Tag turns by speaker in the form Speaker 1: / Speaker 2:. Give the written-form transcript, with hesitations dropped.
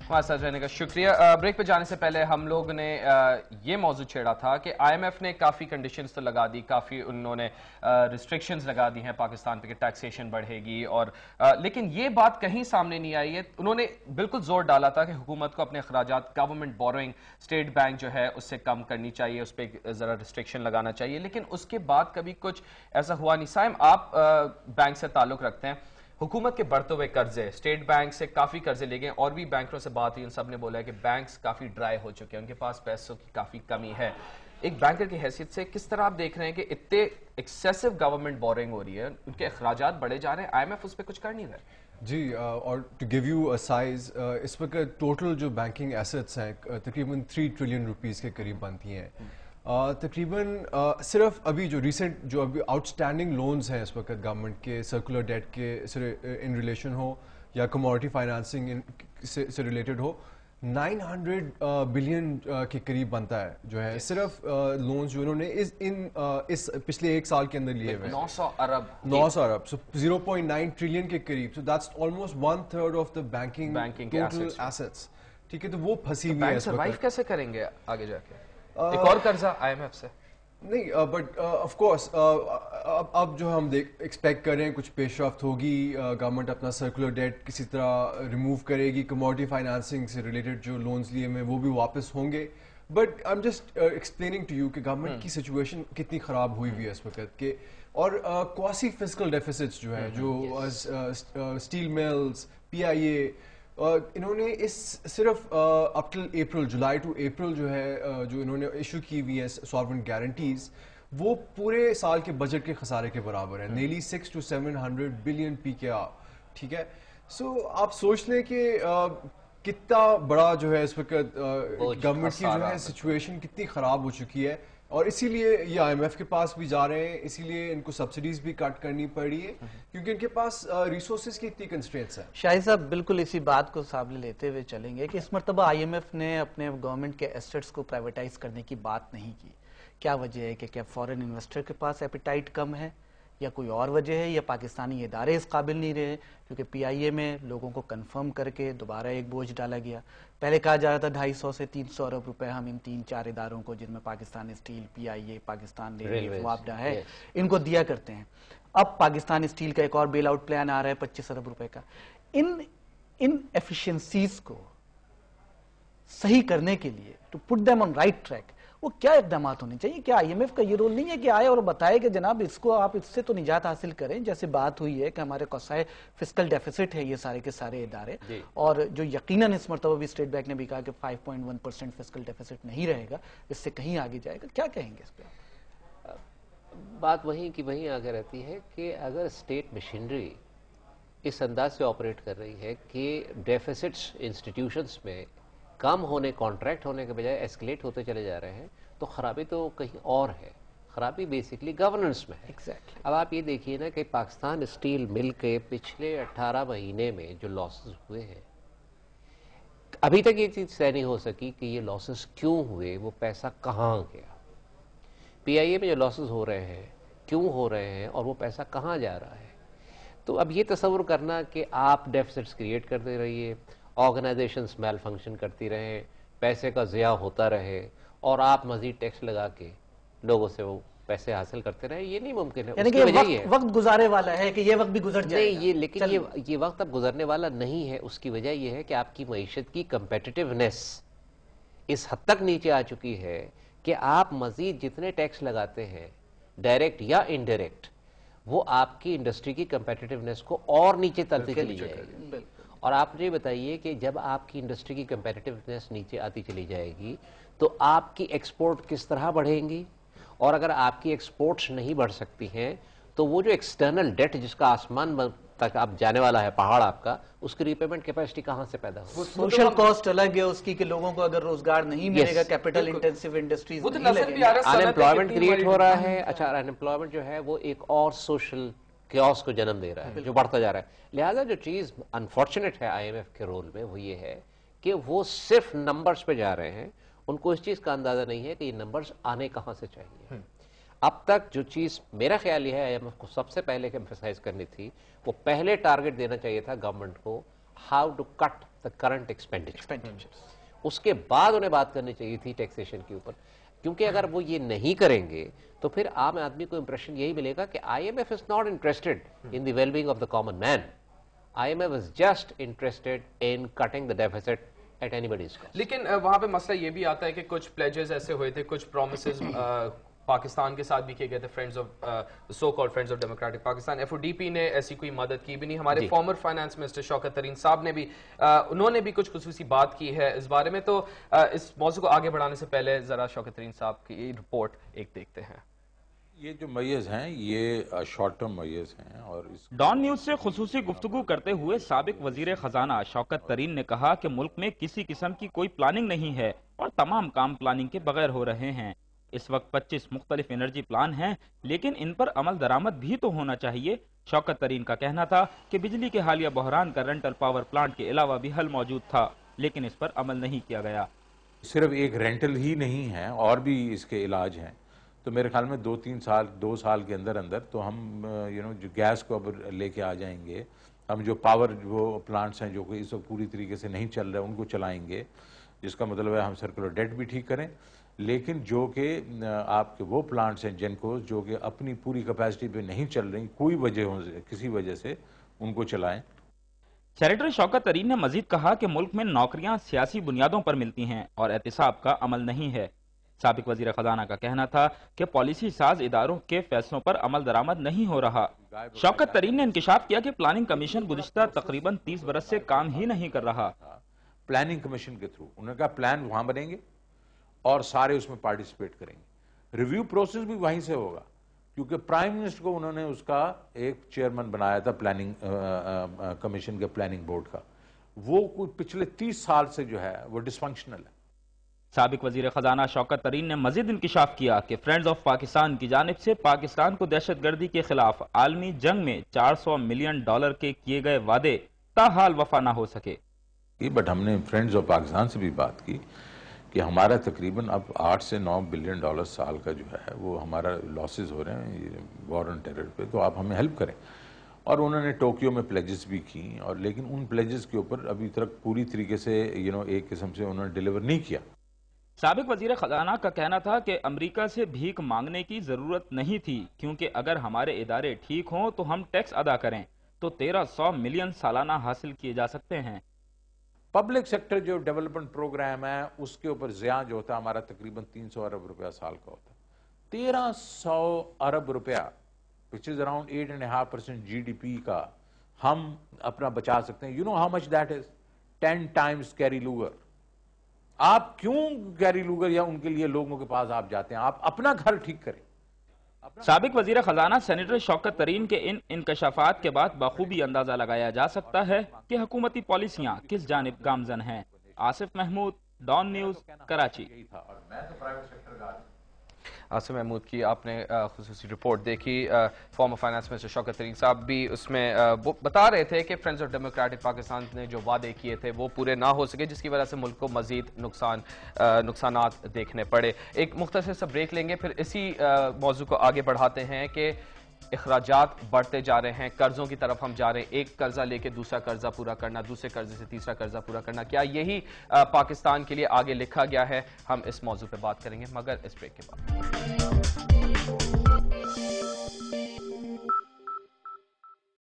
Speaker 1: ہمارے ساتھ رہنے کا شکریہ. بریک پہ جانے سے پہلے ہم لوگ نے یہ موضوع چھیڑا تھا کہ آئی ایم ایف نے کافی کنڈیشنز تو لگا دی, کافی انہوں نے ریسٹرکشنز لگا دی ہیں پاکستان پہ کہ ٹیکسیشن بڑھے گی, اور لیکن یہ بات کہیں سامنے نہیں آئی ہے. انہوں نے بالکل زور ڈالا تھا کہ حکومت کو اپنے اخراجات گورنمنٹ بوروئنگ اسٹیٹ بینک جو ہے اس سے کم کرنی چاہیے, اس پہ ذرا ریسٹرکشن لگانا چاہیے, لیکن اس کے بعد کبھی کچھ ایسا ہوا نہیں. سائم, آپ بینک سے تعلق رکھتے ہیں, حکومت کے بڑھتے ہوئے قرضے, اسٹیٹ بینک سے کافی قرضے لے گئے, اور بھی بینکروں سے بات ہوئی, ان سب نے بولا ہے کہ بینکس کافی ڈرائی ہو چکے ہیں, ان کے پاس پیسوں کی کافی کمی ہے. ایک بینکر کی حیثیت سے کس طرح آپ دیکھ رہے ہیں کہ اتنے ایکسیسو گورنمنٹ بورنگ ہو رہی ہے, ان کے اخراجات بڑھے جا رہے ہیں, آئی ایم ایف اس پہ کچھ کر نہیں رہا ہے؟
Speaker 2: جی, اور to give you a size, اس وقت ٹوٹل جو بینکنگ ایسٹس ہیں تقریباً 3 ٹریلین روپیز کے قریب بنتی ہیں. تقریباً صرف ابھی جو ریسنٹ جو ابھی آؤٹ اسٹینڈنگ لونز ہیں اس وقت گورنمنٹ کے, سرکولر ڈیٹ کے ان ریلیشن ہو یا کموڈٹی فائنانسنگ سے ریلیٹڈ ہو, 900 بلین کے قریب بنتا ہے جو ہے صرف لونز جو انہوں نے اس پچھلے ایک سال کے اندر لیے ہوئے.
Speaker 1: 900 ارب,
Speaker 2: 900 ارب, سو 0.9 ٹریلین کے قریب. So that's almost 1/3 of the banking total assets. ٹھیک ہے, تو وہ پھنسی ہوئی ہے.
Speaker 1: بینک سروائیو کیسے کریں گے آگے جا کے؟ ایک اور قرضہ آئی ایم ایف سے
Speaker 2: نہیں, بٹ آف کورس اب جو ہم ایکسپیکٹ کر رہے ہیں کچھ پیش رفت ہوگی, گورنمنٹ اپنا سرکولر ڈیٹ کسی طرح ریموو کرے گی, کموڈٹی فائنانسنگ سے ریلیٹڈ جو لونز لیے ہوئے وہ بھی واپس ہوں گے. But I am just explaining to you کہ گورنمنٹ کی سچویشن کتنی خراب ہوئی ہوئی ہے اس وقت کے, اور کوسی فسکل ڈیفیسٹس جو ہے, جو اسٹیل ملز, پی آئی اے, انہوں نے اس صرف اپ ٹل اپریل, جولائی ٹو اپریل جو ہے جو انہوں نے ایشو کی ہوئی ہے ساورن گارنٹیز, وہ پورے سال کے بجٹ کے خسارے کے برابر ہے, نیلی 600 to 700 بلین پی کے آر. ٹھیک ہے, سو آپ سوچ لیں کہ کتنا بڑا جو ہے اس وقت گورنمنٹ کی جو ہے سچویشن کتنی خراب ہو چکی ہے, اور اسی لیے یہ آئی ایم ایف کے پاس بھی جا رہے ہیں, اسی لیے ان کو سبسڈیز بھی کٹ کرنی پڑی ہے کیونکہ ان کے پاس ریسورسز کی اتنی کنسٹرینٹس ہیں.
Speaker 3: شاہد صاحب بالکل اسی بات کو سامنے لیتے ہوئے چلیں گے کہ اس مرتبہ آئی ایم ایف نے اپنے گورنمنٹ کے ایسٹس کو پرائیویٹائز کرنے کی بات نہیں کی. کیا وجہ ہے کہ کیا فورن انویسٹر کے پاس ایپیٹائٹ کم ہے, یا کوئی اور وجہ ہے, یا پاکستانی ادارے اس قابل نہیں رہے؟ کیونکہ پی آئی اے میں لوگوں کو کنفرم کر کے دوبارہ ایک بوجھ ڈالا گیا. پہلے کہا جا رہا تھا 250 سے 300 ارب روپے ہم ان 3-4 اداروں کو, جن میں پاکستان اسٹیل, پی آئی اے, پاکستان ریلوے, معاوضہ ہے, ان کو دیا کرتے ہیں. اب پاکستان اسٹیل کا ایک اور بیل آؤٹ پلان آ رہا ہے 25 ارب روپے کا. ان ایفیشنسیز کو صحیح کرنے کے لیے, to put them on right track, وہ کیا اقدامات ہونے چاہیے؟ کیا آئی ایم ایف کا یہ رول نہیں ہے کہ آئے اور بتائے کہ جناب اس کو آپ اس سے تو نجات حاصل کریں, جیسے بات ہوئی ہے کہ ہمارے قصائے فسکل ڈیفیسٹ ہے یہ سارے کے سارے ادارے, اور جو یقیناً اس مرتبہ بھی اسٹیٹ بینک نے بھی کہا کہ 5.1% فسکل ڈیفیسٹ نہیں رہے گا, اس سے کہیں آگے جائے گا. کیا کہیں گے اس پہ؟
Speaker 4: بات وہیں کی وہیں آگے رہتی ہے کہ اگر اسٹیٹ مشینری اس انداز سے آپریٹ کر رہی ہے کہ ڈیفیسٹس انسٹیٹیوشنز میں کم ہونے, کانٹریکٹ ہونے کے بجائے ایسکلیٹ ہوتے چلے جا رہے ہیں, تو خرابی تو کہیں اور ہے. خرابی بیسکلی گورننس میں ہے. اب آپ یہ دیکھیے نا کہ پاکستان اسٹیل مل کے پچھلے 18 مہینے میں جو لاسز ہوئے ہیں, ابھی تک یہ چیز طے نہیں ہو سکی کہ یہ لاسز کیوں ہوئے, وہ پیسہ کہاں گیا. پی آئی اے میں جو لاسز ہو رہے ہیں کیوں ہو رہے ہیں, اور وہ پیسہ کہاں جا رہا ہے. تو اب یہ تصور کرنا کہ آپ ڈیفیسٹس کریٹ کرتے رہیے, آرگنائزیشنز میل فنکشن کرتی رہیں, پیسے کا ضیاع ہوتا رہے, اور آپ مزید ٹیکس لگا کے لوگوں سے وہ پیسے حاصل کرتے رہے, یہ نہیں ممکن ہے.
Speaker 3: یعنی کہ وقت گزارے والا ہے کہ یہ وقت بھی گزر جائے گا.
Speaker 4: نہیں, لیکن یہ وقت اب گزرنے والا نہیں ہے. اس کی وجہ یہ ہے کہ آپ کی معیشت کی کمپیٹیٹیونیس اس حد تک نیچے آ چکی ہے کہ آپ مزید جتنے ٹیکس لگاتے ہیں ڈائریکٹ یا انڈائریکٹ, وہ آپ کی انڈسٹری کی کمپیٹیٹیونیس کو اور نیچے تلتی چلی جائے گی. اور آپ یہ بتائیے کہ جب آپ کی انڈسٹری کی کمپیٹیٹیونیس نیچے آتی چلی جائے گی تو آپ کی ایکسپورٹ کس طرح بڑھیں گی, اور اگر آپ کی ایکسپورٹس نہیں بڑھ سکتی ہیں تو وہ جو ایکسٹرنل ڈیٹ جس کا آسمان تک آپ جانے والا ہے, پہاڑ آپ کا, اس کی ری پیمنٹ کیپیسٹی کہاں سے پیدا ہو.
Speaker 3: سوشل کاسٹ الگ ہے اس کی کہ لوگوں کو اگر روزگار نہیں ملے گا, کیپٹل انٹینسو انڈسٹریز نہیں لگیں گی,
Speaker 4: ان ایمپلائمنٹ کریٹ ہو رہا ہے. اچھا, ان ایمپلائمنٹ جو ہے وہ ایک اور سوشل کیوس کو جنم دے رہا ہے جو بڑھتا جا رہا ہے. لہٰذا جو چیز انفارچونیٹ ہے آئی ایم ایف کے رول میں وہ یہ ہے کہ وہ صرف نمبرز پہ جا رہے ہیں, ان کو اس چیز کا اندازہ نہیں ہے کہ یہ نمبرز آنے کہاں سے چاہیے. اب تک جو چیز میرا خیال یہ ہے آئی ایم ایف کو سب سے پہلے ایمفسائز کرنی تھی, وہ پہلے ٹارگٹ دینا چاہیے تھا گورنمنٹ کو, how to cut the current expenditure. اس کے بعد انہیں بات کرنی چاہیے تھی ٹیکسیشن کے اوپر, کیونکہ اگر وہ یہ نہیں کریں گے تو پھر عام آدمی کو امپریشن یہی ملے گا کہ I M F is not interested in the well being of the common man. I M F is just interested in cutting the deficit at anybody's cost.
Speaker 1: لیکن وہاں پہ مسئلہ یہ بھی آتا ہے کہ کچھ پلیجز ایسے ہوئے تھے, کچھ پرومسز پاکستان کے ساتھ بھی کیے گئے تھے, friends of so called friends of democratic Pakistan. F O D P نے ایسی کوئی مدد کی بھی نہیں. ہمارے former finance minister Shaukat Tarin صاحب نے بھی انہوں نے بھی کچھ خصوصی بات کی ہے اس بارے میں. تو اس موضوع کو آگے بڑھانے سے پہلے ذرا شوکت ترین صاحب کی رپورٹ ایک دیکھتے ہیں.
Speaker 5: یہ جو میز ہیں یہ شارٹ ٹرم میز ہیں. اور
Speaker 6: ڈان نیوز سے خصوصی گفتگو کرتے ہوئے سابق وزیر خزانہ شوکت ترین نے کہا کہ ملک میں کسی قسم کی کوئی پلاننگ نہیں ہے اور تمام کام پلاننگ کے بغیر ہو رہے ہیں. اس وقت 25 مختلف انرجی پلان ہیں, لیکن ان پر عمل درآمد بھی تو ہونا چاہیے. شوکت ترین کا کہنا تھا کہ بجلی کے حالیہ بحران کا رینٹل پاور پلانٹ کے علاوہ بھی حل موجود تھا, لیکن اس پر عمل نہیں کیا گیا.
Speaker 5: صرف ایک رینٹل ہی نہیں ہے, اور بھی اس کے علاج ہیں. تو میرے خیال میں 2 سال کے اندر تو ہم جو گیس کو اب لے کے آ جائیں گے. ہم جو پاور وہ پلانٹس ہیں جو کہ اس وقت پوری طریقے سے نہیں چل رہے ان کو چلائیں گے, جس کا مطلب ہے ہم سرکولر ڈیٹ بھی ٹھیک کریں. لیکن جو کہ آپ کے وہ پلانٹس ہیں جن کو جو کہ اپنی پوری کیپیسٹی پہ نہیں چل رہی, کوئی وجہ کسی وجہ سے ان کو چلائیں.
Speaker 6: سینیٹر شوکت ترین نے مزید کہا کہ ملک میں نوکریاں سیاسی بنیادوں پر ملتی ہیں اور احتساب کا عمل نہیں ہے. سابق وزیر خزانہ کا کہنا تھا کہ پالیسی ساز اداروں کے فیصلوں پر عمل درآمد نہیں ہو رہا. شوکت ترین نے انکشاف کیا کہ پلاننگ کمیشن گزشتہ تقریباً 30 برس سے کام ہی نہیں کر رہا.
Speaker 5: پلاننگ کمیشن کے تھرو انہوں نے کہا پلان وہاں بنیں گے اور سارے اس میں پارٹیسپیٹ کریں گے. ریویو پروسیس بھی وہیں سے ہوگا, کیونکہ پرائم منسٹر کو انہوں نے اس کا ایک چیئرمین بنایا تھا پلاننگ کمیشن کے پلاننگ بورڈ کا. وہ کوئی پچھلے 30 سال سے جو ہے وہ ڈس فنکشنل ہے.
Speaker 6: سابق وزیر خزانہ شوکت ترین نے مزید انکشاف کیا کہ فرینڈز آف پاکستان کی جانب سے پاکستان کو دہشت گردی کے خلاف عالمی جنگ میں $400 ملین کے کیے گئے وعدے تاحال وفا نہ ہو سکے.
Speaker 5: بٹ ہم نے فرینڈز آف پاکستان سے بھی بات کی کہ ہمارا تقریباً اب $8 سے $9 بلین سال کا جو ہے وہ ہمارا لاسز ہو رہے ہیں وار آن ٹیرر پہ, تو آپ ہمیں ہیلپ کریں. اور انہوں نے ٹوکیو میں پلیجز بھی کی, اور لیکن ان پلیجز کے اوپر ابھی تک پوری طریقے سے ایک قسم سے انہوں نے ڈیلیور نہیں کیا.
Speaker 6: سابق وزیر خزانہ کا کہنا تھا کہ امریکہ سے بھیک مانگنے کی ضرورت نہیں تھی, کیونکہ اگر ہمارے ادارے ٹھیک ہوں تو ہم ٹیکس ادا کریں تو 1300 ملین سالانہ حاصل کیے جا سکتے ہیں.
Speaker 5: پبلک سیکٹر جو ڈیولپمنٹ پروگرام ہے اس کے اوپر زیاں جو ہوتا ہے ہمارا تقریباً 300 ارب روپیہ سال کا ہوتا ہے. 1300 ارب روپیہ which is around 8.5% GDP کا ہم اپنا بچا سکتے ہیں. You know how much that is? 10 times carry Lugar. آپ کیوں کیری لوگر یا ان کے لیے لوگوں کے پاس آپ جاتے ہیں؟ آپ اپنا گھر ٹھیک کریں.
Speaker 6: سابق وزیر خزانہ سینیٹر شوکت ترین کے ان انکشافات کے بعد بخوبی اندازہ لگایا جا سکتا ہے کہ حکومتی پالیسیاں کس جانب گامزن ہیں. Asif Mahmood, Dawn News, Karachi.
Speaker 1: آصف محمود کی آپ نے خصوصی رپورٹ دیکھی. Former finance minister Shaukat Tarin صاحب بھی اس میں بتا رہے تھے کہ فرینڈز آف ڈیموکریٹک پاکستان نے جو وعدے کیے تھے وہ پورے نہ ہو سکے, جس کی وجہ سے ملک کو مزید نقصانات دیکھنے پڑے. ایک مختصر سا بریک لیں گے, پھر اسی موضوع کو آگے بڑھاتے ہیں کہ اخراجات بڑھتے جا رہے ہیں, قرضوں کی طرف ہم جا رہے ہیں, ایک قرضہ لے کے دوسرا قرضہ پورا کرنا, دوسرے قرضے سے تیسرا قرضہ پورا کرنا, کیا یہی پاکستان کے لیے آگے لکھا گیا ہے؟ ہم اس موضوع پہ بات کریں گے مگر اس بریک کے بعد.